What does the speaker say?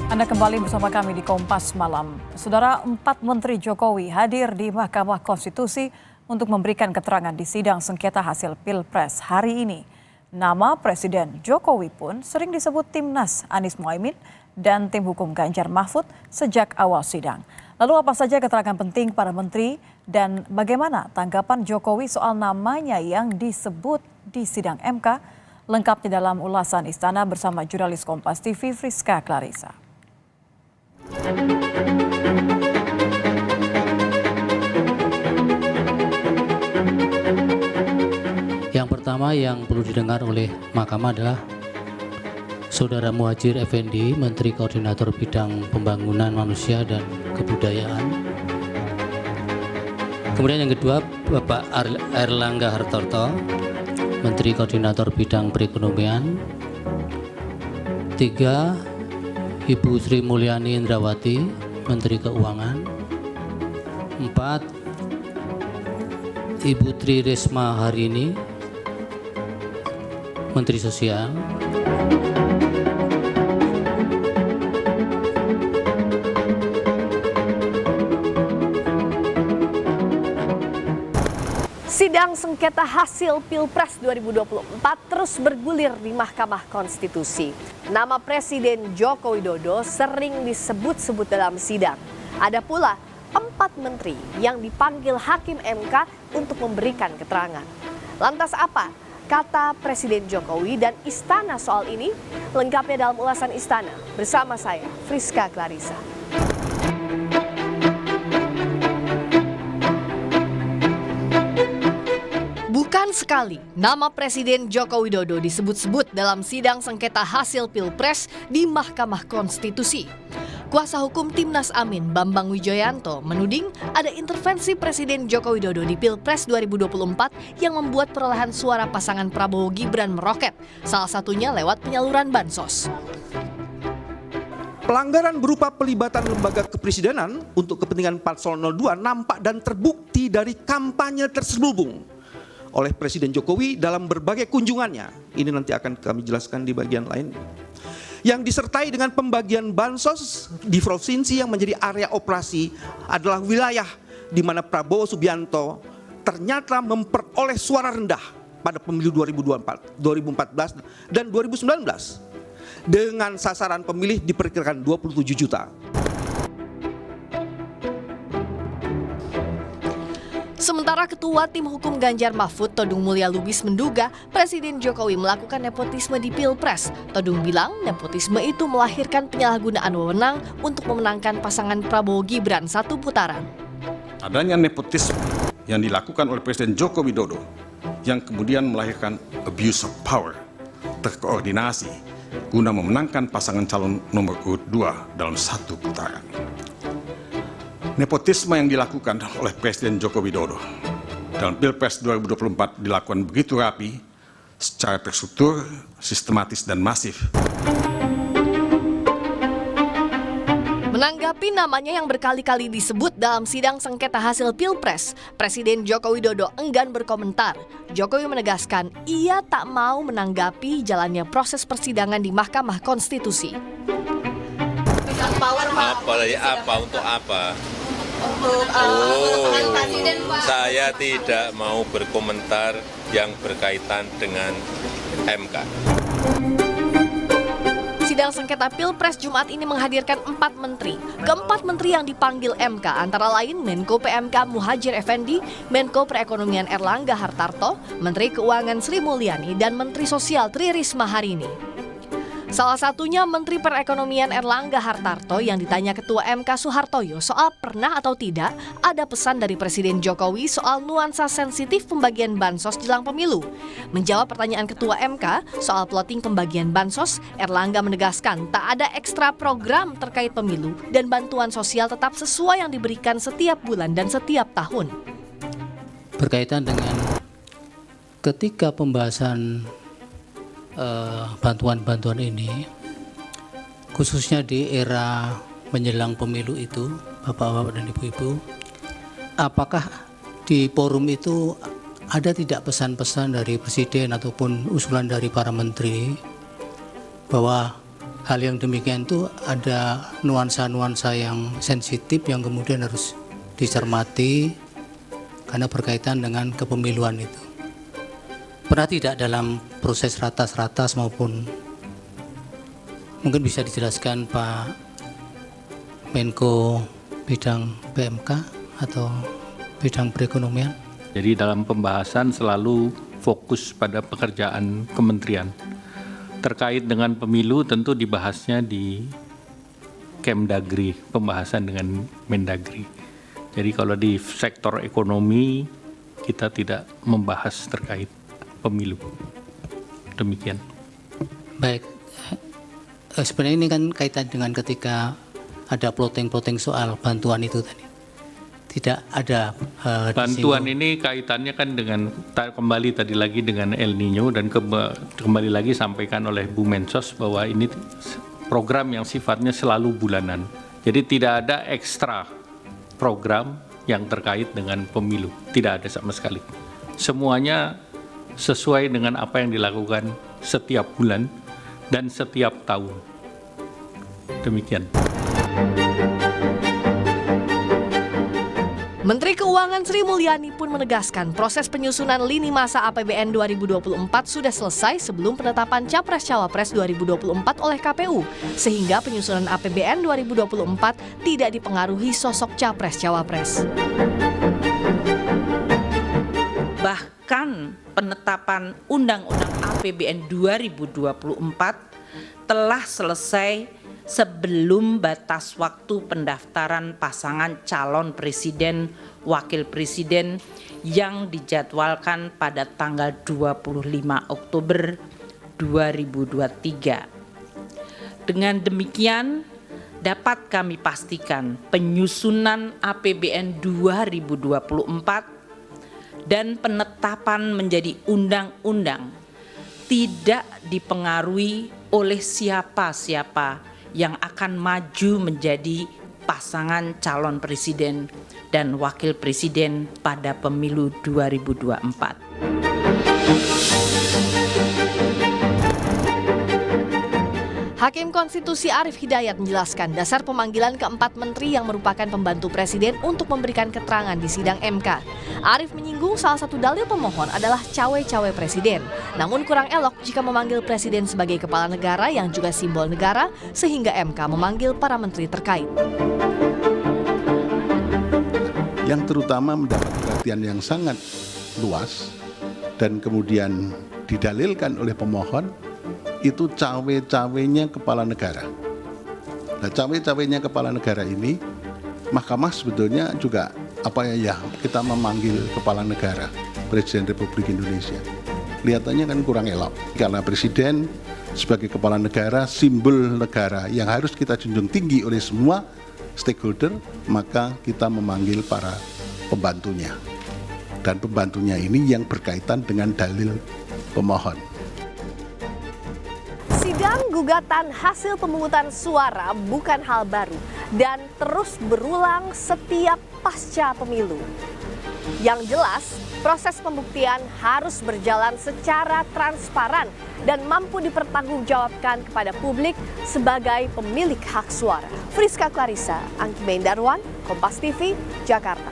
Anda kembali bersama kami di Kompas Malam. Saudara, 4 Menteri Jokowi hadir di Mahkamah Konstitusi untuk memberikan keterangan di sidang sengketa hasil Pilpres hari ini. Nama Presiden Jokowi pun sering disebut Timnas Anies Mohaimin dan tim hukum Ganjar Mahfud sejak awal sidang. Lalu apa saja keterangan penting para menteri dan bagaimana tanggapan Jokowi soal namanya yang disebut di sidang MK? Lengkapnya dalam ulasan Istana bersama jurnalis Kompas TV Friska Clarissa. Yang pertama yang perlu didengar oleh Mahkamah adalah Saudara Muhadjir Effendi, Menteri Koordinator Bidang Pembangunan Manusia dan Kebudayaan. Kemudian yang kedua, Bapak Airlangga Hartarto, Menteri Koordinator Bidang Perekonomian. 3, Ibu Sri Mulyani Indrawati, Menteri Keuangan. 4, Ibu Tri Risma Harini, Menteri Sosial. Sidang sengketa hasil Pilpres 2024 terus bergulir di Mahkamah Konstitusi. Nama Presiden Joko Widodo sering disebut-sebut dalam sidang. Ada pula 4 menteri yang dipanggil Hakim MK untuk memberikan keterangan. Lantas apa kata Presiden Jokowi dan Istana soal ini? Lengkapnya dalam ulasan Istana bersama saya, Friska Clarissa. Bukan sekali nama Presiden Joko Widodo disebut-sebut dalam sidang sengketa hasil Pilpres di Mahkamah Konstitusi. Kuasa hukum Timnas Amin, Bambang Wijoyanto, menuding ada intervensi Presiden Joko Widodo di Pilpres 2024 yang membuat perolehan suara pasangan Prabowo Gibran meroket, salah satunya lewat penyaluran bansos. Pelanggaran berupa pelibatan lembaga kepresidenan untuk kepentingan Paslon 02 nampak dan terbukti dari kampanye terselubung oleh Presiden Jokowi dalam berbagai kunjungannya. Ini nanti akan kami jelaskan di bagian lain. Yang disertai dengan pembagian bansos di provinsi yang menjadi area operasi adalah wilayah di mana Prabowo Subianto ternyata memperoleh suara rendah pada pemilu 2014 dan 2019 dengan sasaran pemilih diperkirakan 27 juta. Sementara Ketua Tim Hukum Ganjar Mahfud, Todung Mulya Lubis, menduga Presiden Jokowi melakukan nepotisme di Pilpres. Todung bilang nepotisme itu melahirkan penyalahgunaan wewenang untuk memenangkan pasangan Prabowo Gibran satu putaran. Adanya nepotisme yang dilakukan oleh Presiden Joko Widodo yang kemudian melahirkan abuse of power, terkoordinasi guna memenangkan pasangan calon nomor urut 2 dalam satu putaran. Nepotisme yang dilakukan oleh Presiden Joko Widodo dalam Pilpres 2024 dilakukan begitu rapi, secara terstruktur, sistematis, dan masif. Menanggapi namanya yang berkali-kali disebut dalam sidang sengketa hasil Pilpres, Presiden Joko Widodo enggan berkomentar. Jokowi menegaskan ia tak mau menanggapi jalannya proses persidangan di Mahkamah Konstitusi. Untuk apa? Saya tidak mau berkomentar yang berkaitan dengan MK. Sidang sengketa Pilpres Jumat ini menghadirkan 4 menteri. Keempat menteri yang dipanggil MK antara lain Menko PMK Muhadjir Effendi, Menko Perekonomian Airlangga Hartarto, Menteri Keuangan Sri Mulyani, dan Menteri Sosial Tri Risma Harini. Salah satunya Menteri Perekonomian Airlangga Hartarto yang ditanya Ketua MK Soehartoyo soal pernah atau tidak ada pesan dari Presiden Jokowi soal nuansa sensitif pembagian bansos jelang pemilu. Menjawab pertanyaan Ketua MK soal plotting pembagian bansos, Airlangga menegaskan tak ada ekstra program terkait pemilu dan bantuan sosial tetap sesuai yang diberikan setiap bulan dan setiap tahun. Berkaitan dengan ketika pembahasan bantuan-bantuan ini, khususnya di era menjelang pemilu itu, Bapak-bapak dan Ibu-ibu, apakah di forum itu ada tidak pesan-pesan dari Presiden ataupun usulan dari para menteri bahwa hal yang demikian itu ada nuansa-nuansa yang sensitif yang kemudian harus dicermati karena berkaitan dengan kepemiluan itu. Pernah tidak dalam proses ratas-ratas maupun mungkin bisa dijelaskan Pak Menko bidang PMK atau bidang perekonomian? Jadi dalam pembahasan selalu fokus pada pekerjaan kementerian. Terkait dengan pemilu tentu dibahasnya di Kemdagri, pembahasan dengan Mendagri. Jadi kalau di sektor ekonomi kita tidak membahas terkait pemilu. Demikian. Baik, sebenarnya ini kan kaitan dengan ketika ada plotting-plotting soal bantuan itu tadi. Tidak ada bantuan ini kaitannya kan dengan kembali tadi lagi dengan El Nino dan kembali lagi sampaikan oleh Bu Mensos bahwa ini program yang sifatnya selalu bulanan. Jadi tidak ada ekstra program yang terkait dengan pemilu. Tidak ada sama sekali. Semuanya sesuai dengan apa yang dilakukan setiap bulan dan setiap tahun. Demikian. Menteri Keuangan Sri Mulyani pun menegaskan proses penyusunan lini masa APBN 2024 sudah selesai sebelum penetapan Capres-Cawapres 2024 oleh KPU, sehingga penyusunan APBN 2024 tidak dipengaruhi sosok Capres-Cawapres. Bahkan penetapan Undang-Undang APBN 2024 telah selesai sebelum batas waktu pendaftaran pasangan calon presiden, wakil presiden yang dijadwalkan pada tanggal 25 Oktober 2023. Dengan demikian, dapat kami pastikan penyusunan APBN 2024 dan penetapan menjadi undang-undang tidak dipengaruhi oleh siapa-siapa yang akan maju menjadi pasangan calon presiden dan wakil presiden pada pemilu 2024. Hakim Konstitusi Arief Hidayat menjelaskan dasar pemanggilan keempat menteri yang merupakan pembantu presiden untuk memberikan keterangan di sidang MK. Arief menyinggung salah satu dalil pemohon adalah cawe-cawe presiden. Namun kurang elok jika memanggil presiden sebagai kepala negara yang juga simbol negara, sehingga MK memanggil para menteri terkait. Yang terutama mendapat perhatian yang sangat luas dan kemudian didalilkan oleh pemohon, itu cawe-cawenya kepala negara. Nah, cawe-cawenya kepala negara ini, Mahkamah sebetulnya juga kita memanggil kepala negara, Presiden Republik Indonesia. Kelihatannya kan kurang elok, karena Presiden sebagai kepala negara, simbol negara yang harus kita junjung tinggi oleh semua stakeholder, maka kita memanggil para pembantunya. Dan pembantunya ini yang berkaitan dengan dalil pemohon. Sidang gugatan hasil pemungutan suara bukan hal baru dan terus berulang setiap pasca pemilu. Yang jelas, proses pembuktian harus berjalan secara transparan dan mampu dipertanggungjawabkan kepada publik sebagai pemilik hak suara. Friska Clarissa, Angki Mendarwan, Kompas TV, Jakarta.